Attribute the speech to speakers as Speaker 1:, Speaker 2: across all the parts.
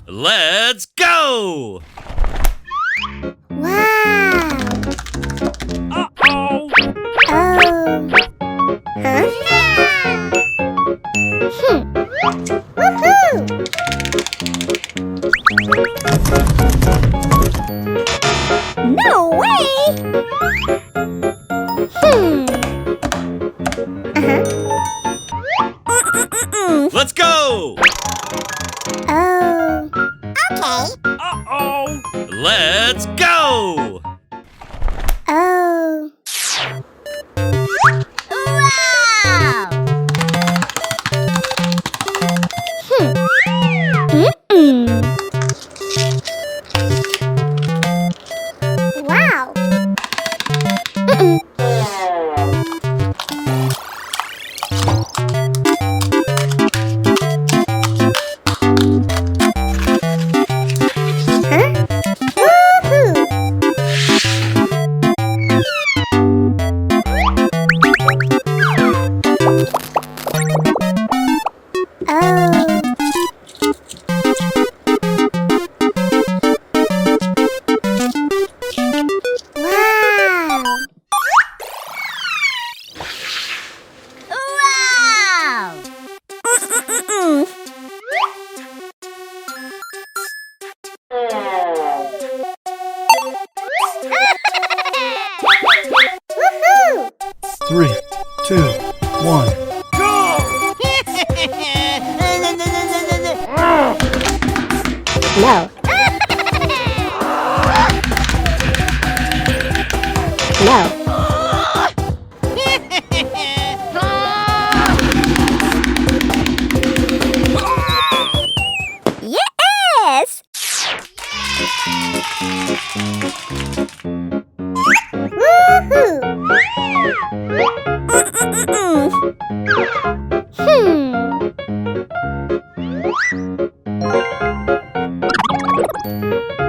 Speaker 1: Let's go!
Speaker 2: Wow!
Speaker 1: Uh-oh!
Speaker 2: Oh! Huh? Woohoo! No way!
Speaker 1: Let's go!
Speaker 2: Oh! Okay!
Speaker 1: Uh-oh! Let's go!
Speaker 2: Oh! Wow! Wow! Woohoo!
Speaker 3: 3, 2, 1.
Speaker 2: No. No. Yes! Woohoo!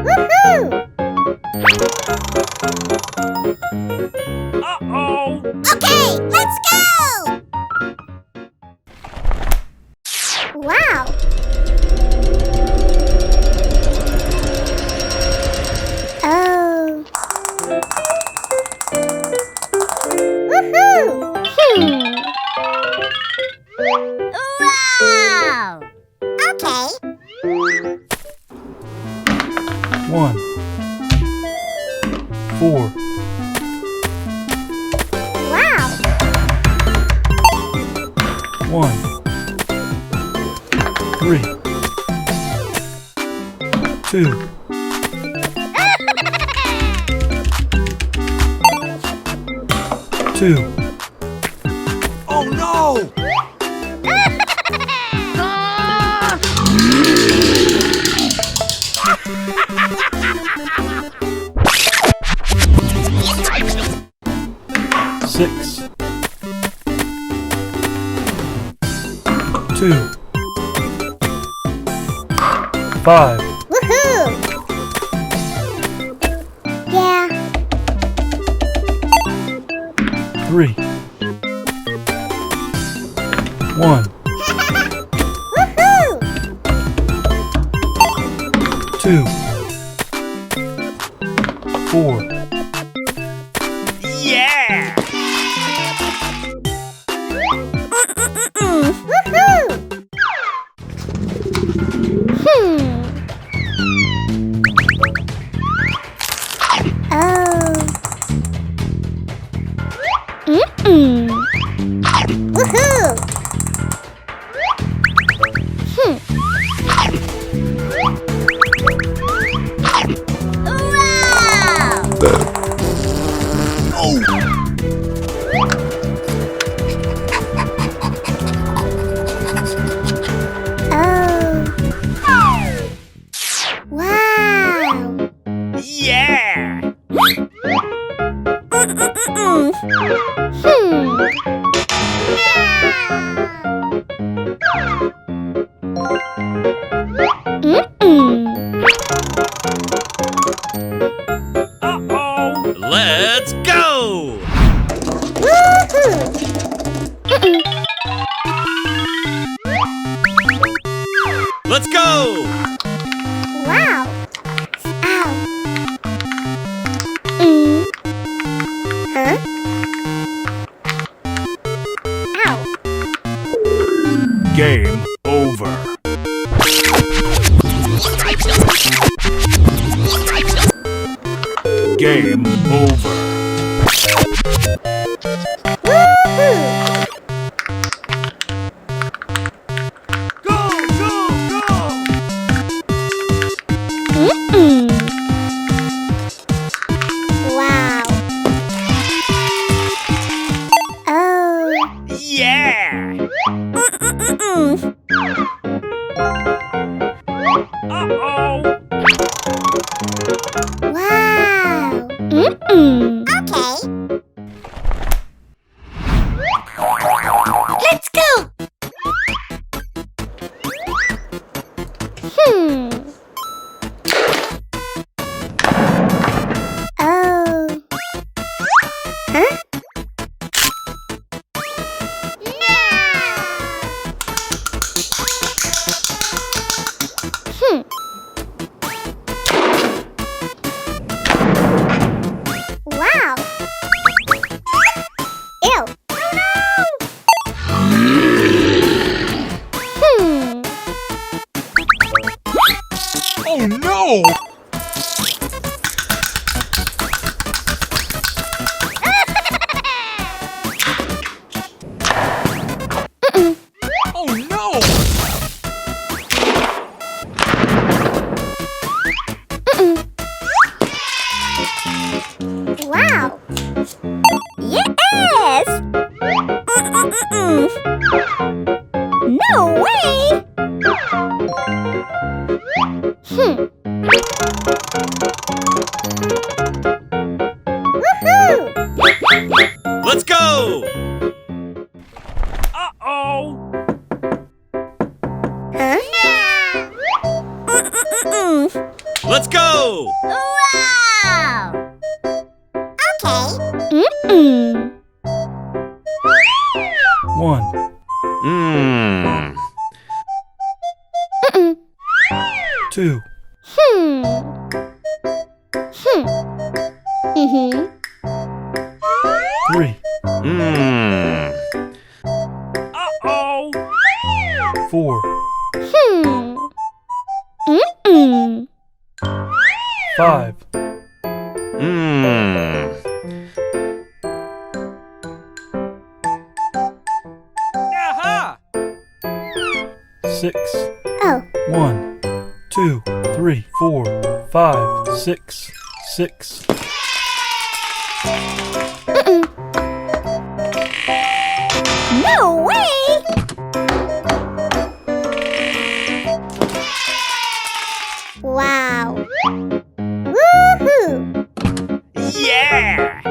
Speaker 2: Woohoo!
Speaker 1: Uh-oh!
Speaker 2: Okay, let's go! Wow! Oh! Woohoo! Wow! Okay.
Speaker 3: 1, 4,
Speaker 2: Wow!
Speaker 3: 1, 3, 2, 2.
Speaker 1: Oh no!
Speaker 3: 6, 2, 5,
Speaker 2: Woohoo! Yeah.
Speaker 3: 3, 1,
Speaker 2: Woohoo!
Speaker 3: 2, 4,
Speaker 1: Yeah!
Speaker 2: Woohoo! Oh. Woohoo! Wow!
Speaker 1: Let's go!
Speaker 2: Wow. Ow. Mm. Huh? Ow.
Speaker 1: Game over. Game over.
Speaker 2: Woohoo!
Speaker 1: Go, go, go!
Speaker 2: Mm-mm. Wow. Oh.
Speaker 1: Yeah!
Speaker 2: Mm-mm-mm.
Speaker 1: Uh-oh!
Speaker 2: Wow. Mm-mm. Okay. Let's go. Hmm. Oh. Huh? No. Hmm. Wow. Ew. Hmm.
Speaker 1: Oh no! Oh no!
Speaker 2: Wow. Yes. No way. Hmm. Woohoo!
Speaker 1: Let's go! Uh-oh!
Speaker 2: Huh?
Speaker 1: Let's go!
Speaker 2: Wow. Okay. Mm-mm.
Speaker 3: 1,
Speaker 1: Mmm.
Speaker 2: Mm-mm.
Speaker 3: 2,
Speaker 2: Hmm. Hmm. Mm-hmm.
Speaker 3: 3,
Speaker 1: Mmm. Uh-oh!
Speaker 3: 4,
Speaker 2: Hmm. Mm-mm.
Speaker 3: 5,
Speaker 1: Mmm.
Speaker 3: 6,
Speaker 2: Oh.
Speaker 3: 1, 2, 3, 4, 5, 6, 6.
Speaker 2: Mm-mm. No way! Wow. Woohoo!
Speaker 1: Yeah!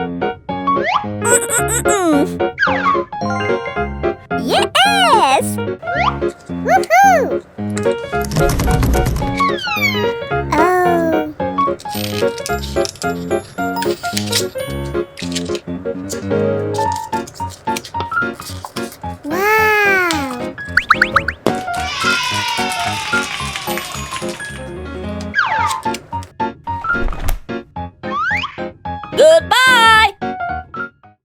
Speaker 2: Yes! Woohoo! Oh. Wow.
Speaker 4: Goodbye!